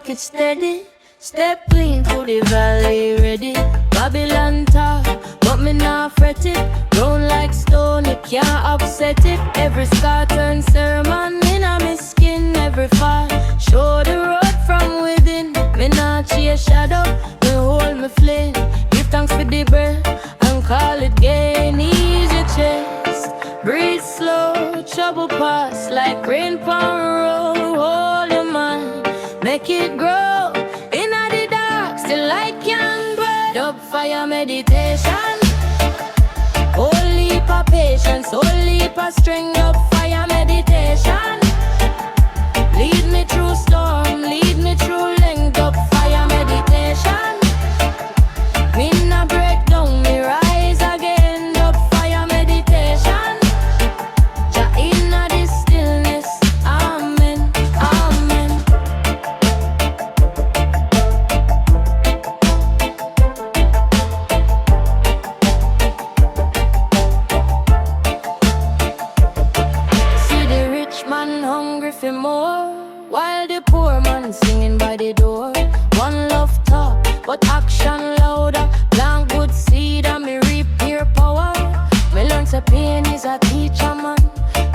take it steady. Step into the valley ready. Babylon talk, but me not fret it. Round like stone, you can't upset it. Every scar turn sermon in a me skin. Every fall, show the road from within. Me not chase shadow, me hold me flame. Give thanks for the breath and call it gain. Ease your chest, breathe slow. Trouble pass like rain pon road. Hold your mind, make it grow. Inna the dark, still light can burn. Dub fire meditation. Holy pa patience, holy pa strength. Dub fire meditation. Lead me through storm, lead me through length. Dub fire meditation. Me na break down, me rise again. Dub fire meditation. Jah inna the stillness, amen, amen. See the rich man hungry for more, while the poor man singing by the door. One love talk, but action louder. Plant good seed and me reap pure power. Me learn to pain is a teacher man.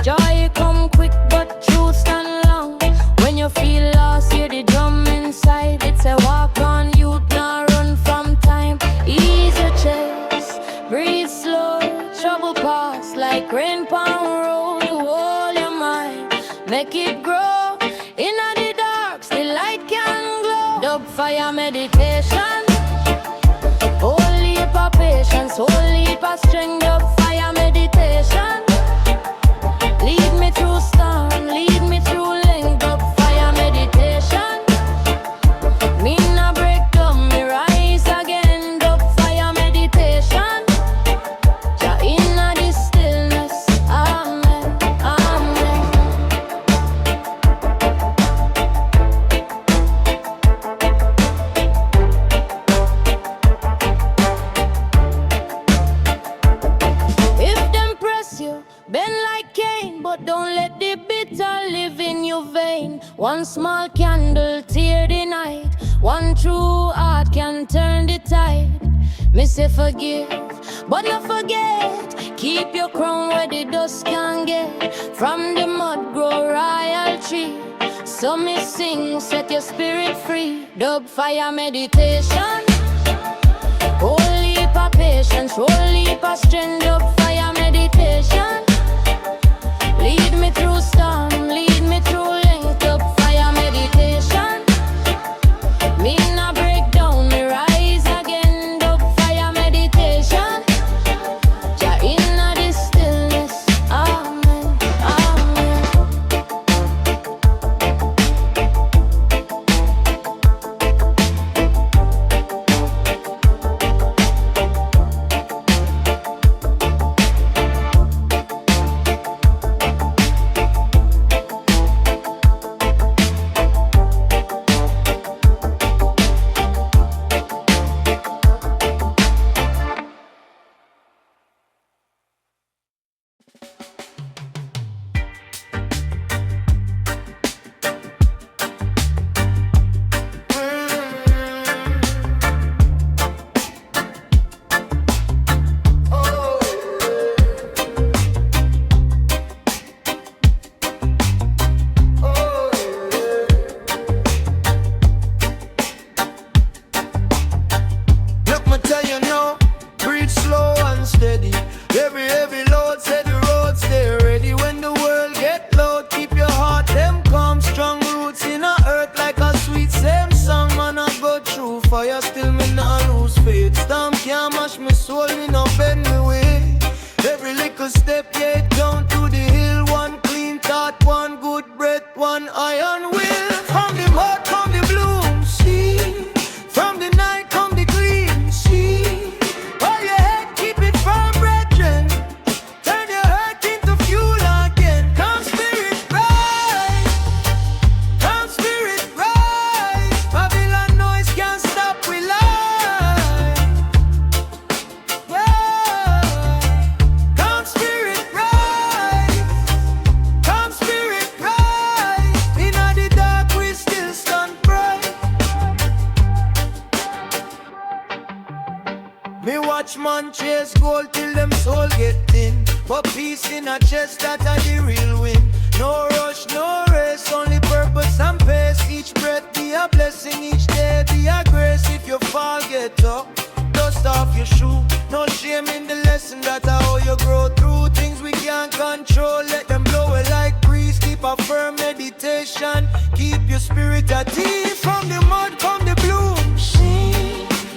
Joy come quick but truth stand long. When you feel lost, hear the drum inside. It's a walk on youth, now run from time. Ease your chest, breathe slow. Trouble pass like rain pon road. Hold your mind, make it grow. Inna the dark, still light can glow. Dub fire meditation. Holy pa patience, holy pa strength. Dub fire meditation. Lead me through storm, lead me through length. Dub fire meditation. Me na break down, me rise again. Dub fire meditation. Jah inna the stillness, amen, amen. If them press you, bend like Cain, but don't let the bitter live in your vein. One small candle tear the night. One true heart can turn the tide. Me say forgive, but not forget. Keep your crown where the dust can get. From the mud grow royal tree. So me sing, set your spirit free. Dub fire meditation. Holy pa patience, holy pa strength. Dub fire meditation. Lead me through storm, lead me through length. Dub fire meditation. Me na break down, me rise again. Dub fire meditation. Jah inna the stillness, amen, amen. Me watch man chase gold till them soul get thin, but peace in a chest, that a the real win. No rush, no race, only purpose and pace. Each breath be a blessing, each day be a grace. If you fall, get up, dust off your shoe. No shame in the lesson, that's how you grow through things we can't control. Let them blow it like breeze. Keep a firm meditation, keep your spirit at ease. From the mud come the bloom,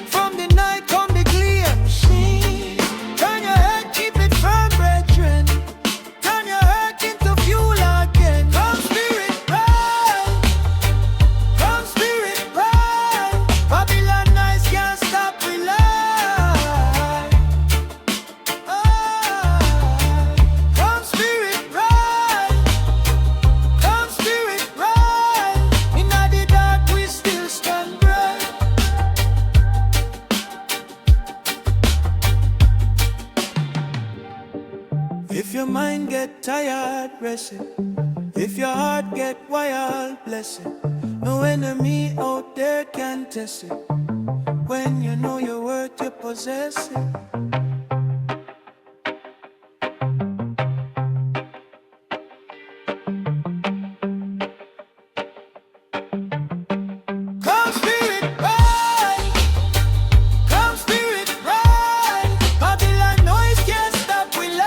from the night come the gleam. Turn your head, keep it firm, brethren. Turn your heart into fuel again. Come spirit rise, come spirit rise. Babylon nice can't stop we life. Come spirit rise, come spirit rise. In the dark we still stand bright. If your mind get tired, rest it. If your heart get wild, bless it. No enemy out there can test it. When you know your worth, you possess it. Come spirit rise, come spirit rise. Babylon noise can't stop we light.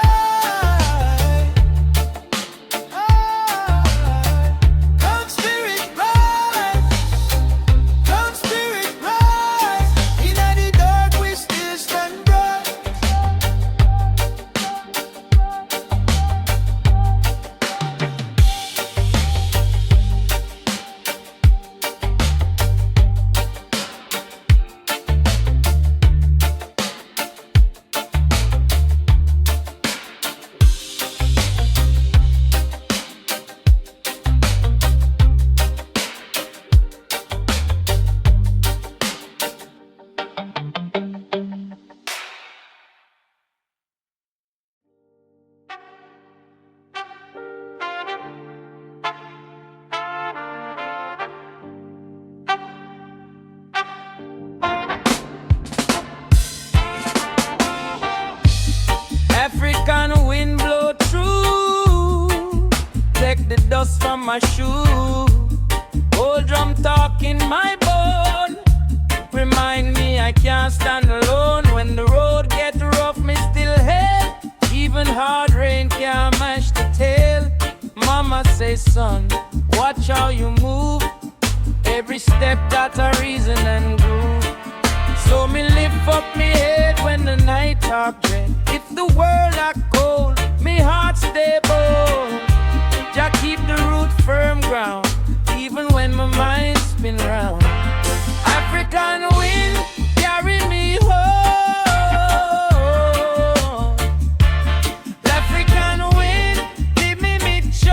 Come spirit rise, come spirit rise. In the dark we still stand bright. African wind blow through, take the dust from my shoe. Old drum talk in my bone, remind me I can't stand alone. When the road get rough, me still hell. Even hard rain can't mash the tail. Mama say, son, watch how you move. Every step got a reason and groove. So me lift up me head when the night talk dread. If the world are cold, me heart stay bold. Jah keep the root firm ground, even when my mind spin round. African wind carry me home. African wind give me show.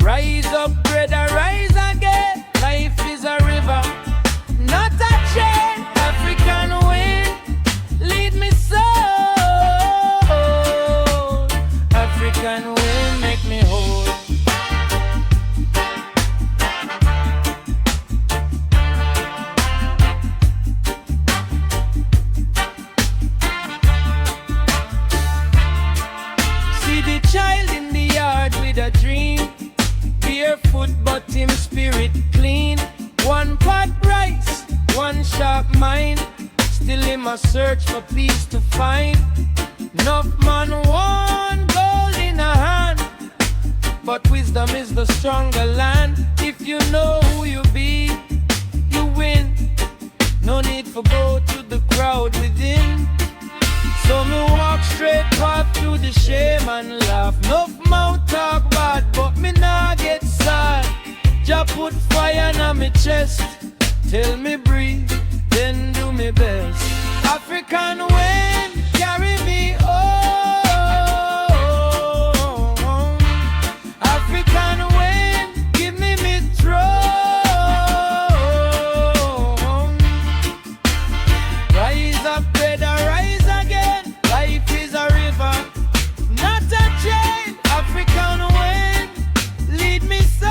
Rise up, brother, rise again. Life is a river, not a chain. African wind, lead me so. African wind, make me whole. See the child in the yard with a dream, barefoot but him spirit clean. One pot rice, one sharp mind, still in my search for peace to find. Enough man want gold in a hand, but wisdom is the stronger land. If you know who you be, you win. No need for go to the crowd within. So me walk straight path through the shame and laugh. Enough mouth talk bad, but me nah get sad. Jah put fire in my chest, tell me breathe, then do me best. African wind carry me home. African wind give me throne. Rise up, brother, rise again. Life is a river, not a chain. African wind, lead me so.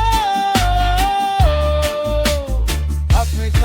African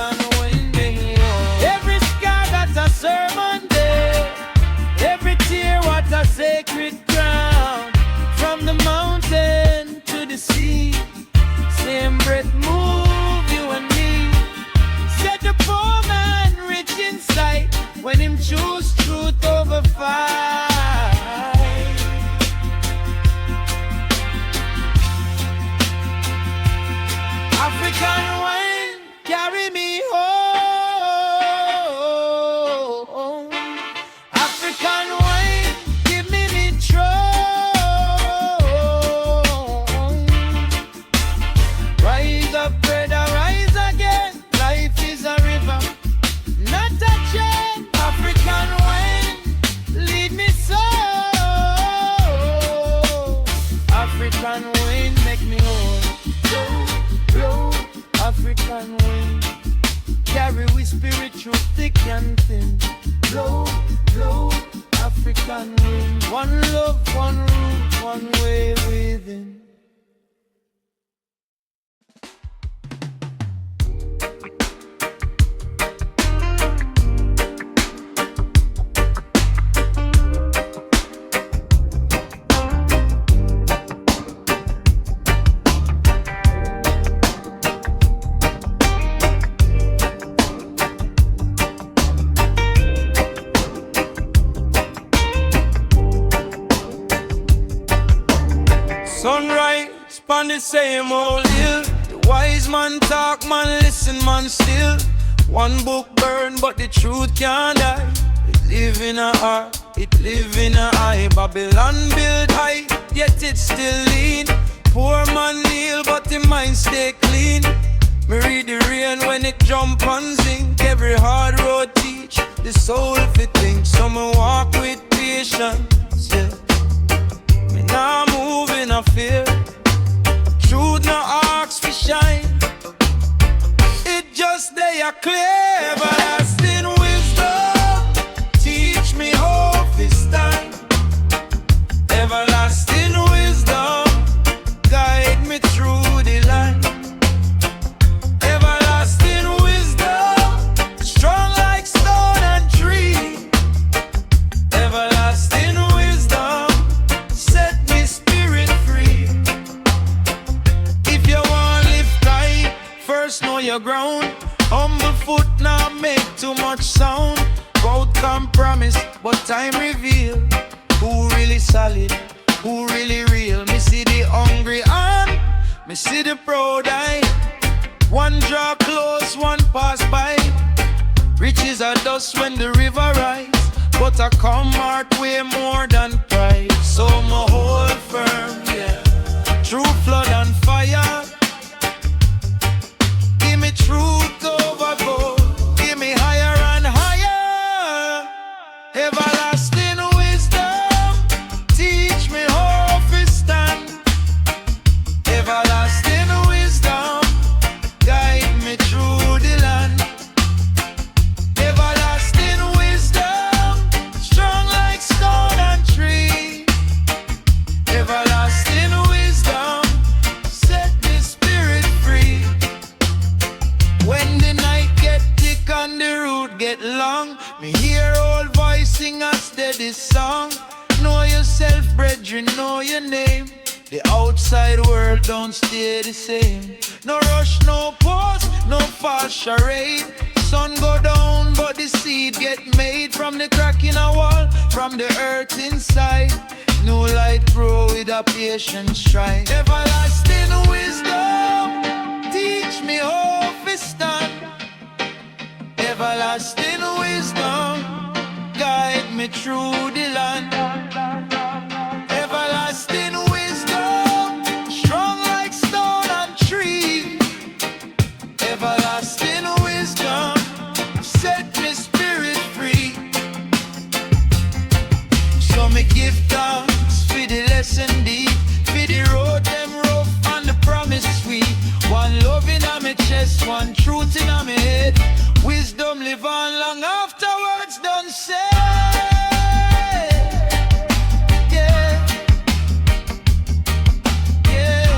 African wind. Carry we spirit through thick and thin. Blow, blow, African wind. One love, one root, one way within. Sunrise, on the same old hill. The wise man talk, man listen, man still. One book burn, but the truth can't die. It live in a heart, it live in a eye. Babylon built high, yet it still lean. Poor man kneel, but the mind stay clean. Me read the rain when it jump and sing. Every hard road teach the soul fit think. So me walk with patience, yeah. Me nah move in a fear. Truth no ask for shine. It just they are clear. Everlasting wisdom, teach me how to stand. Everlasting wisdom, guide me through the land. Everlasting wisdom, strong like stone and tree. Everlasting wisdom, set me spirit free. If you want live right, first know your ground. Humble foot now make too much sound. Both can promise, but time reveal who really solid, who really real. Me see the hungry hand, me see the proud eye. One draw close, one pass by. Riches are dust when the river rise, but I come heart way more than pride. So my hold firm, yeah. Through flood and fire, give me truth over gold. Give me higher and higher. Everlasting wisdom, teach me how to stand. Everlasting wisdom, guide me through the land. Everlasting wisdom, strong like stone and tree. Everlasting wisdom, set the spirit free. When the night get thick and the road get long, me hear old voice sing a steady song. Know yourself, brethren, know your name. The outside world don't stay the same. No rush, no pause, no false charade. Sun go down, but the seed get made from the crack in a wall, from the earth inside. New light grow with a patient stride. Everlasting wisdom, teach me how to stand. Everlasting wisdom, guide me through the land. Everlasting wisdom, strong like stone and tree. Everlasting wisdom, set me spirit free. So me give thanks for the lesson deep, for the road them rough and the promise sweet. One love in my chest, one truth in my head. Wisdom live on long after words done said. Yeah, yeah, yeah.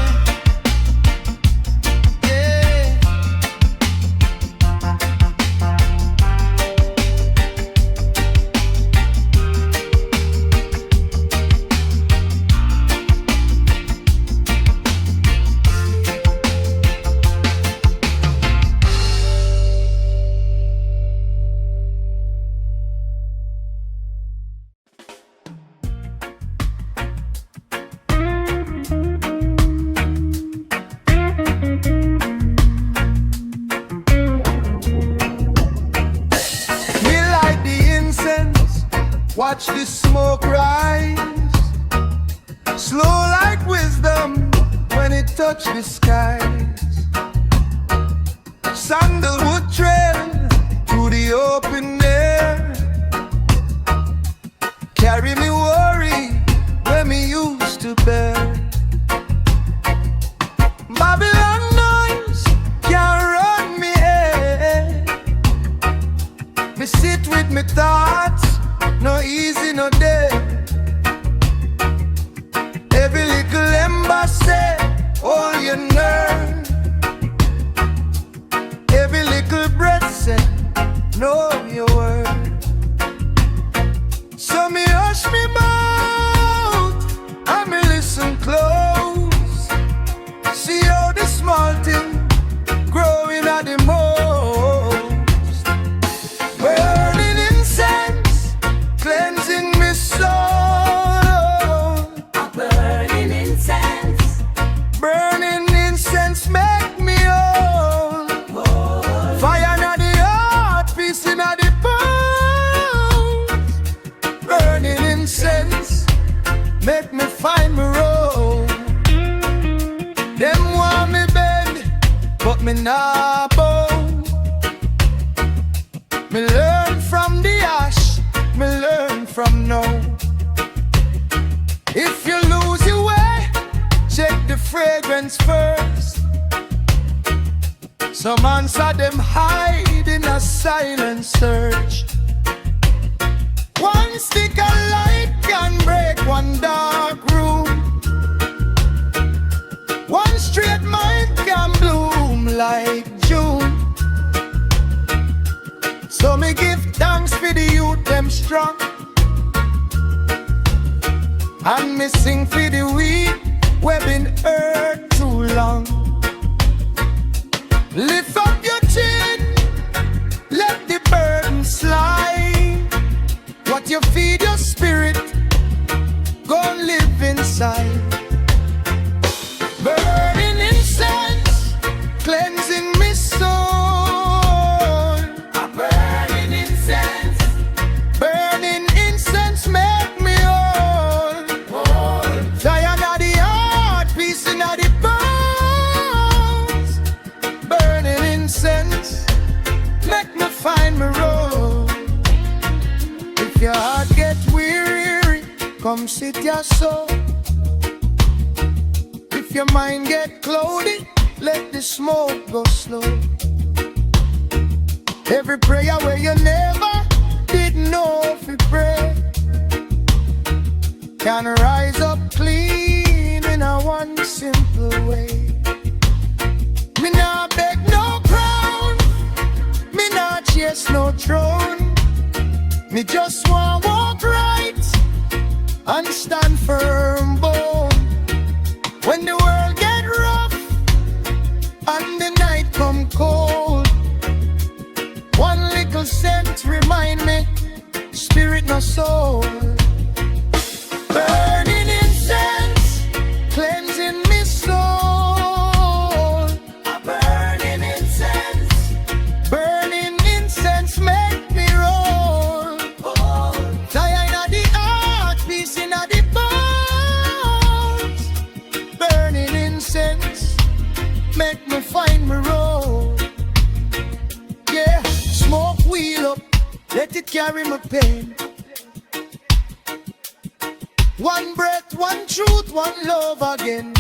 We light the incense, watch the smoke rise. Slow like wisdom when it touch the skies. Sandalwood trail through the open air. Carry me worry where me used to bear. Babylon noise can't run me silence first. Some answer them hide in a silent search. One stick of light can break one dark room. One straight mind can bloom like June. So me give thanks for the youth them strong, and me sing for the weak we been hurt too long. Lift up your chin, let the burden slide. What you feed your spirit, go and live inside. Burning incense, cleansing me soul. A burning incense, burning incense make me whole. Zion of the heart, peace in the bones. Burning incense, make me find my road. If your heart get weary, come sit your soul. If your mind get cloudy, let the smoke go slow. Every prayer where you never did know if you pray can rise up clean in a one simple way. Me nah beg no crown, me nah chase no throne. Me just want walk right and stand firm bone. When the world get rough and the night come cold, one little scent remind me, spirit no soul. Burning incense, cleansing me soul. A burning incense make me roll. Zion of the heart, peace in the bones. Burning incense, make me find my road. Yeah, smoke wheel up, let it carry my pain. One breath, one truth, one love again.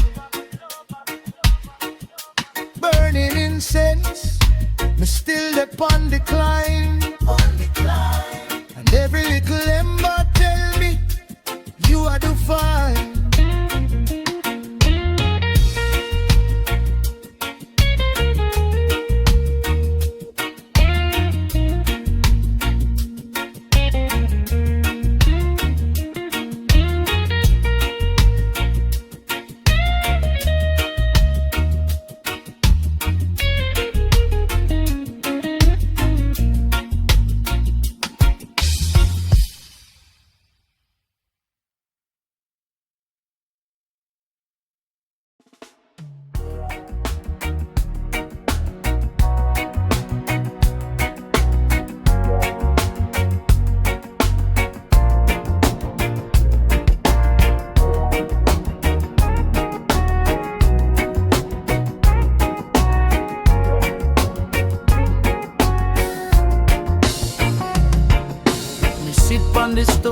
Burning incense, me still upon decline. And every little ember tell me, you are the fine.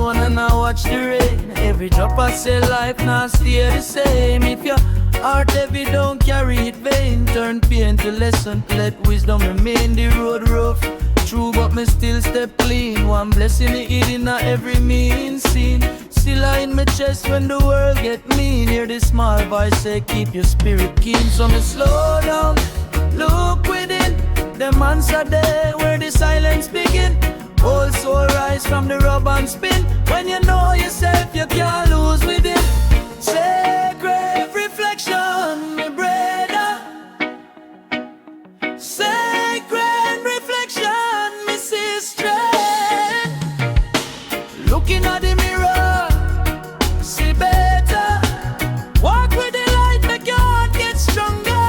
And I watch the rain. Every drop I say life now stay the same. If your heart heavy, don't carry it vain. Turn pain to lesson, let wisdom remain. The road rough, true but me still step clean. One blessing me hidden in every mean scene. Still in my chest when the world get mean. Hear the small voice say keep your spirit keen. So me slow down, look within. Them answer there where the silence begin. Also rise from the rub and spin. When you know yourself, you can't lose within. Sacred reflection, my brother. Sacred reflection, my sister. Looking at the mirror, see better. Walk with the light, make your heart get stronger.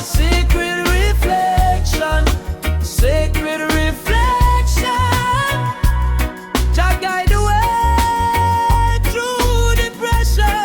Sacred reflection. Sacred reflection, Jah guide the way through depression.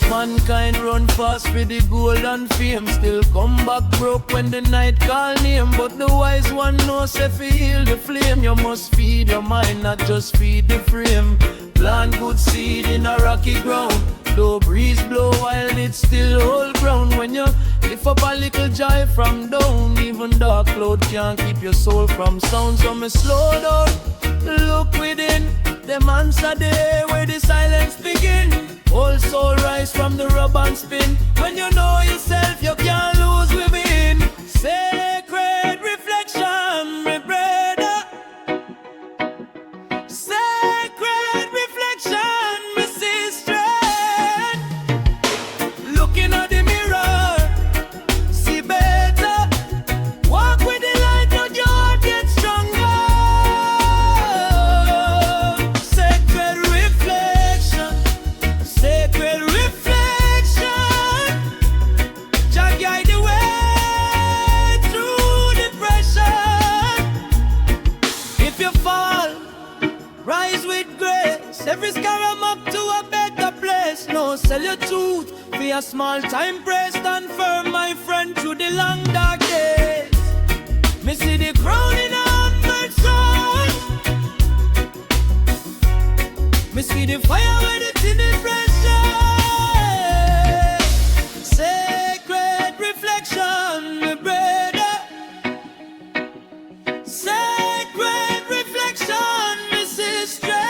Mankind run fast for the gold and fame, still come back broke when the night call name. But the wise one knows if you heal the flame, you must feed your mind, not just feed the frame. Plant good seed in a rocky ground. Though breeze blow while it still hold ground. When you lift up a little joy from down, even dark cloud can't keep your soul from sound. So me slow down, look within. Them answer there where the silence begin. Whole soul rise from the rub and spin. When you know yourself, you can't lose within. Sacred reflection, my brother. Sacred reflection, my sister. Looking at the mirror, see better. Walk with the light, and your heart gets stronger. Sacred reflection, sacred reflection. Jah guide the way through depression. If you fall, rise with grace. Every scar I'm up to a better place. No, sell your truth for a small time praise. Stand firm, my friend, through the long dark days. Me see the crown in a humble sun. Me see the fire when it's in the pressure. Sacred reflection, my brother. Sacred reflection, my sister.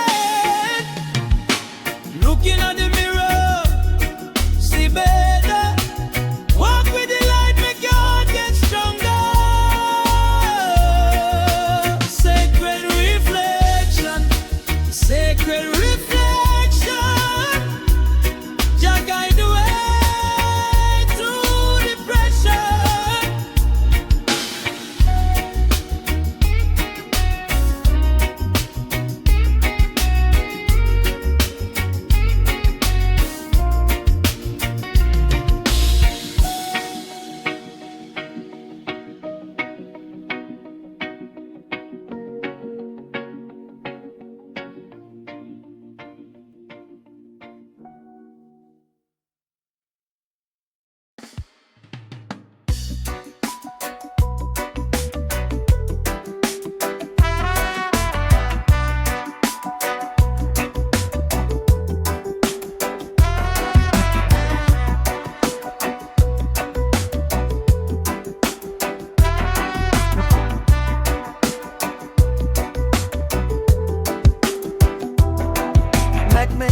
Looking at the mirror, see better. Walk with the light, make your heart get stronger. Sacred reflection, sacred reflection. Jah guide the way through depression. Make me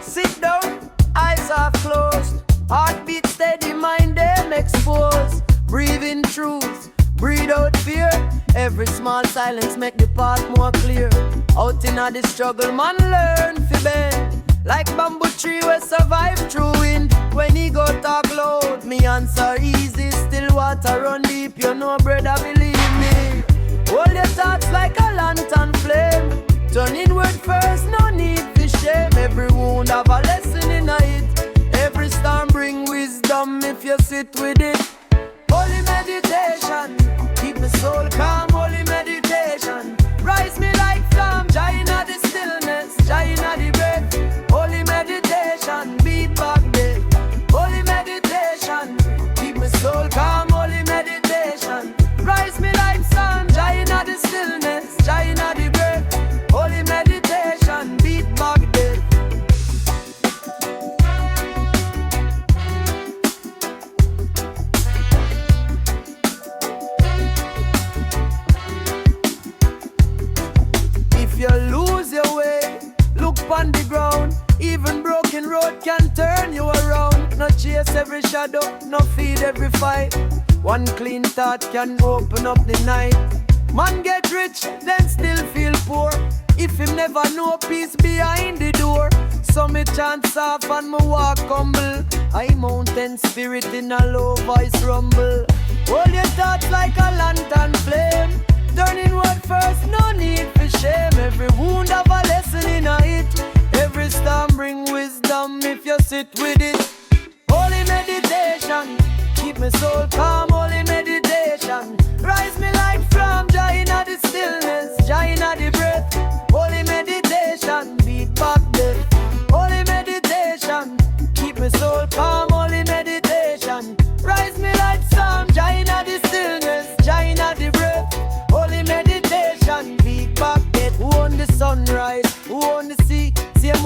sit down, eyes are closed. Heartbeat steady, mind them exposed. Breathe in truth, breathe out fear. Every small silence make the path more clear. Out in the struggle, man learn to bend. Like bamboo tree we survive through wind. When he go talk loud, me answer easy. Still water run deep, you know brother, believe me. Hold your thoughts like a lantern flame. Turn inward first, no need for shame. Every wound have a lesson in it. Every storm bring wisdom if you sit with it. Holy meditation, keep my soul calm. Holy meditation, rise me like flame. Jah inna the stillness, Jah inna the breath. Holy meditation, beat back death. Holy meditation, keep my soul calm. Holy meditation, rise me like sun. Jah inna the stillness, Jah inna the breath. Holy meditation, beat back death. If you lose your way, look on the ground. Even broken road can turn you around. No chase every shadow, no feed every fight. One clean thought can open up the night. Man get rich, then still feel poor. If him never know peace behind the door. So me chants off and me walk humble. I mountain spirit in a low voice rumble. Hold your thoughts like a lantern flame. Turn inward first, no need for shame. Every wound have a lesson in it. Every storm bring wisdom if you sit with it. Holy meditation, keep my soul calm. Holy meditation, rise me like from Jah inna the stillness, Jah inna the breath. Holy meditation, beat back death. Holy meditation, keep my soul calm. Holy meditation, rise me like sun. Jah inna the stillness, Jah inna the breath. Holy meditation, beat back death. Who on the sunrise, who on the sea? Same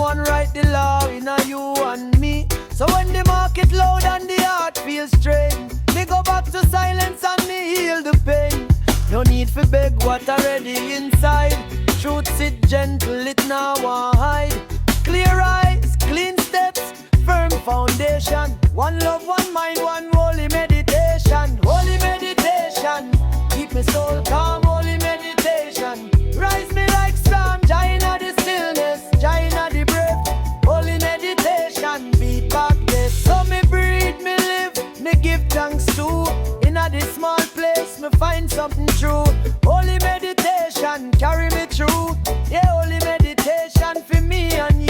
it loud and the heart feels strange. Me go back to silence and me heal the pain. No need for beg what already inside. Truth sit gentle, it now won't hide. Clear eyes, clean steps, firm foundation. One love, one mind, one holy meditation. Holy meditation, keep me soul calm, holy meditation. Rise me like storm, giant of the stillness, giant of the breath. Holy meditation, beat back death. So me breathe, me live, me give thanks to. In a this small place, me find something true. Holy meditation, carry me through. Yeah, holy meditation for me and you.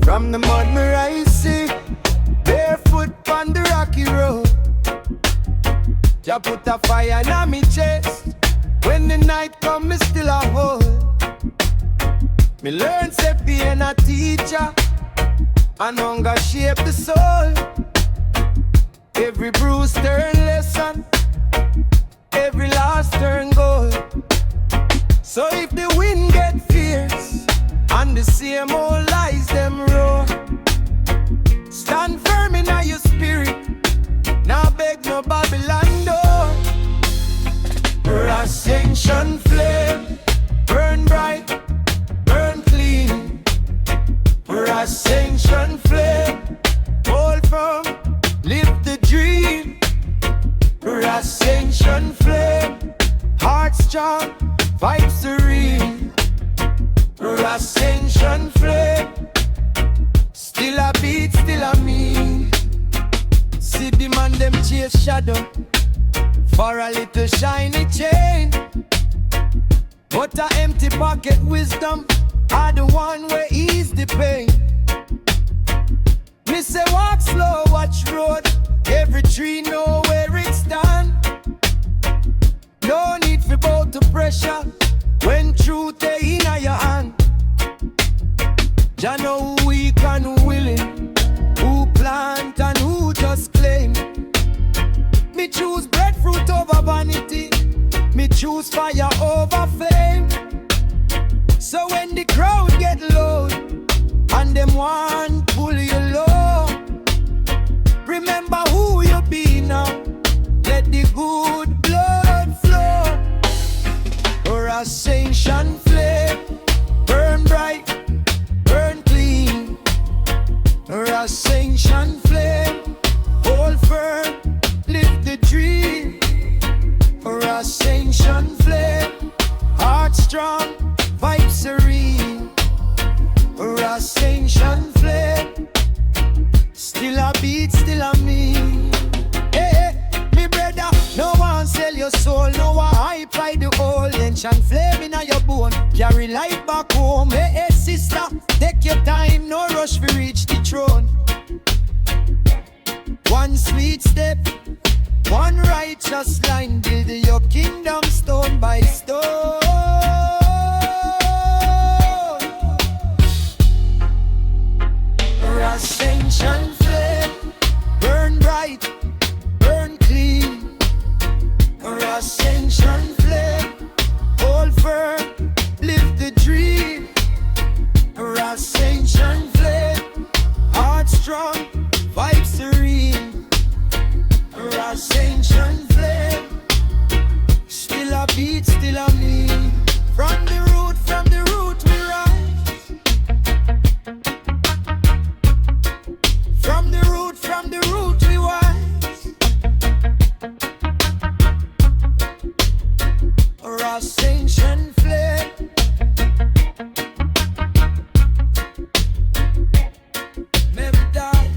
From the mud me rise, see, barefoot on the rocky road. Jah put a fire in me chest. When the night come, me still a hold. Me learn say pain a teacher, and hunger shape the soul. Every bruise turn lesson, every loss turn gold. So if the wind get fierce and the same old lies them roar, stand firm in your spirit, now beg no Babylon door. Ascension flame, burn bright, burn clean. Ascension flame, hold firm, live the dream. Ascension flame, heart strong, vibe serene. Ascension flame, still a beat, still a me. See the man them chase shadow for a little shiny chain, but a empty pocket wisdom are the one where ease the pain. Me say walk slow, watch road, every tree know where it stand. No need for bow to pressure when truth is in your hand. Jah know who weak and who willing, who plant and who just claim. Me choose breadfruit over vanity, me choose fire over flame. So when the crowd get low and them want pull you low, remember who you be now. Let the good blood flow. Or ascension flame, burn bright, burn clean. Or ascension flame, hold firm, live the dream. Or ascension flame, heart strong, vibe serene. Or ascension flame, still a beat, still a me. Hey, me brother, no one sell your soul, no one hype like the old ancient flame in your bone. Carry light back home. Hey, hey sister, take your time, no rush for reach the throne. One sweet step, one righteous line, build your kingdom stone by stone. Ascension flame, burn bright, burn clean. Ascension flame, hold firm, live the dream. Ascension flame, heart strong, vibe serene. Ascension flame, still a beat, still a me. From the root we rise. From the root we wise. Ascension flame, never die.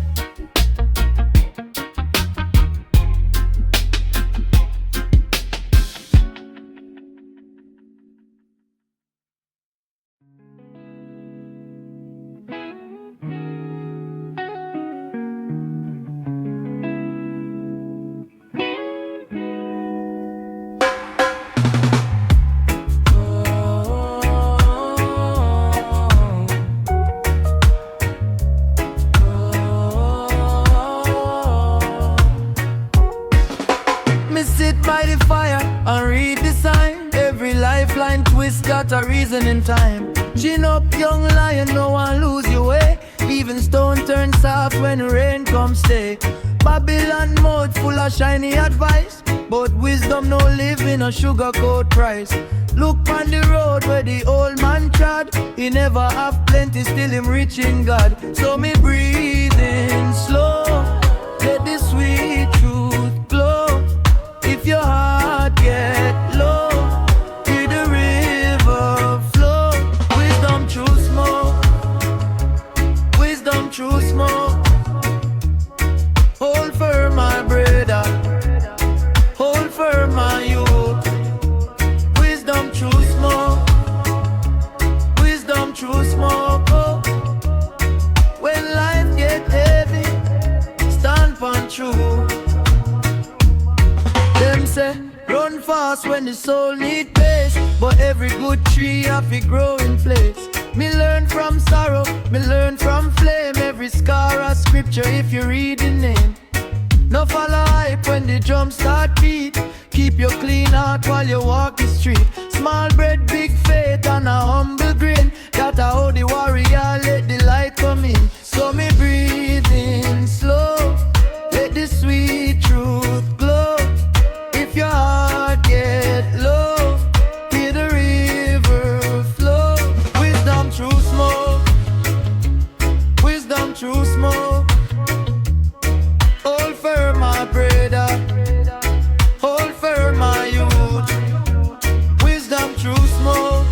lifeline twist, got a reason in time. Chin up, young lion, no one lose your way. Even stone turns soft when rain comes stay. Babylon mouth full of shiny advice, but wisdom no live in a sugarcoat price. Look on the road where the old man trod. He never have plenty, still him rich in God. So me breathe in slow, let the sweet truth glow. If your heart get low, hear the river flow. Wisdom through smoke, wisdom through smoke. Hold firm, my brother, hold firm, my youth. Wisdom through smoke, wisdom through smoke. Oh. When life get heavy, stand on true. Them say, run fast when the soul need pace, but every good tree have to grow in place. Me learn from sorrow, me learn from flame. Every scar a scripture if you read the name. No follow hype when the drums start beat. Keep your clean heart while you walk the street. Small bread, big faith and a humble grin. Got a holy warrior, let the light come in. So me breathe in slow, let the sweet truth glow. If your heart get low, hear the river flow. Wisdom through smoke, wisdom through smoke. Hold firm, my brother, hold firm, my youth. Wisdom through smoke,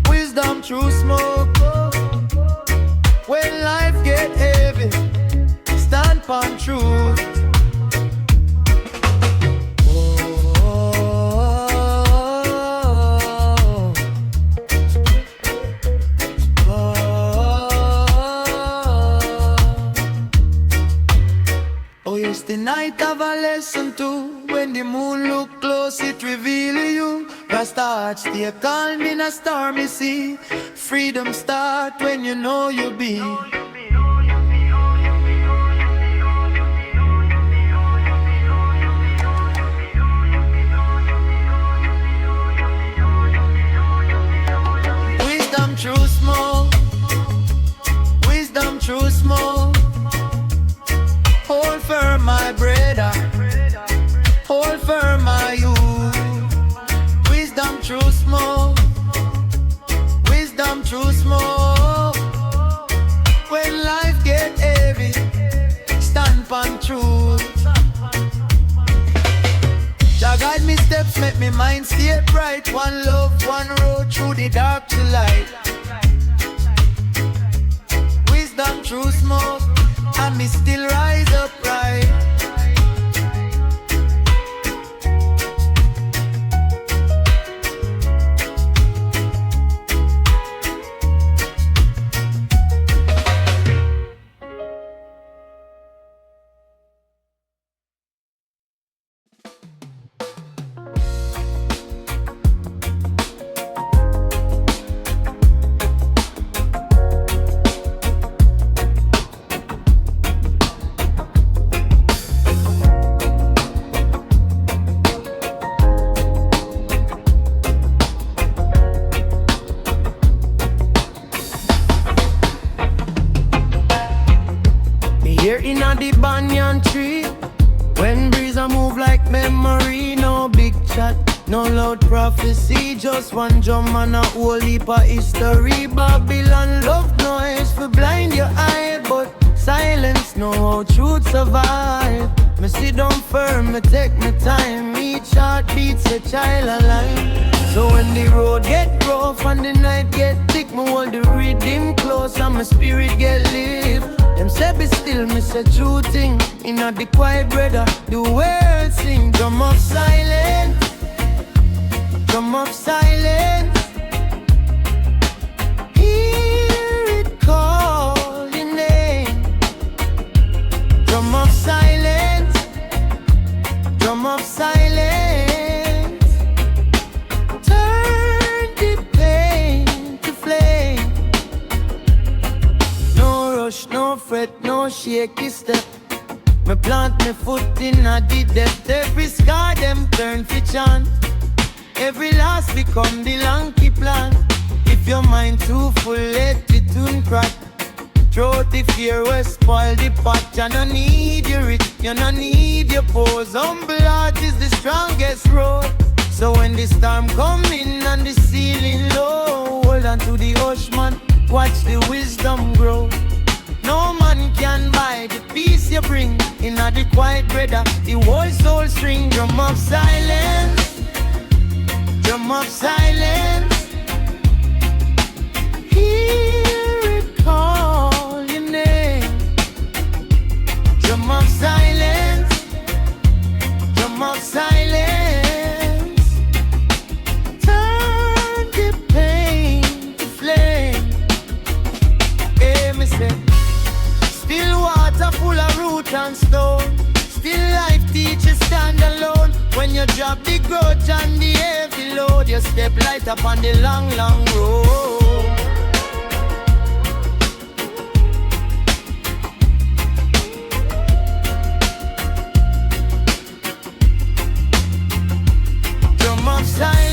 wisdom through smoke. When life get heavy, stand on truth. Yes, the night have a lesson too. When the moon look close, it reveal you. Rasta heart stay calm in a stormy sea. Freedom start when you know you be. Wisdom through smoke, wisdom through smoke. Hold firm, my brother, hold firm, my youth. Wisdom through smoke, wisdom through smoke. When life get heavy, stand on truth. Jah guide me steps, make me mind stay bright. One love, one road through the dark to light. Wisdom through smoke, and me still rise upright. Here in the banyan tree, when breeze a move like memory. No big chat, no loud prophecy, just one drum and a whole heap of history. Babylon love noise for blind your eye, but silence know how truth survive. Me sit down firm, me take my time. Each heartbeat's a child alive. So when the road get rough and the night get thick, me hold the rhythm close and my spirit get lift. Them say be still, me say true thing. Inna the quiet brother, the world sing. Drum of silence, drum of silence. Hear it call your name. Drum of silence, drum of silence. Turn the pain to flame. No rush, no fret, no shaky step. Me plant me foot in a the depth. Every scar them turn for chant. Every loss become the lanky plan. If your mind too full, let it uncrack. Throw the fear will spoil the pot. You no need your rich, you no need your pose. Humble heart is the strongest road. So when the storm come in and the ceiling low, hold on to the hush man, watch the wisdom grow. No man can buy the peace you bring. In the quiet brother, the whole soul string. Drum of silence, drum of silence. Hear it call your name. Drum of silence, drum of silence. Turn the pain to flame. Hey, me say, still water full of root and stone. Still life teaches stand alone. When you drop the grudge and the heavy load, you step light up on the long, long road. Drum of silence.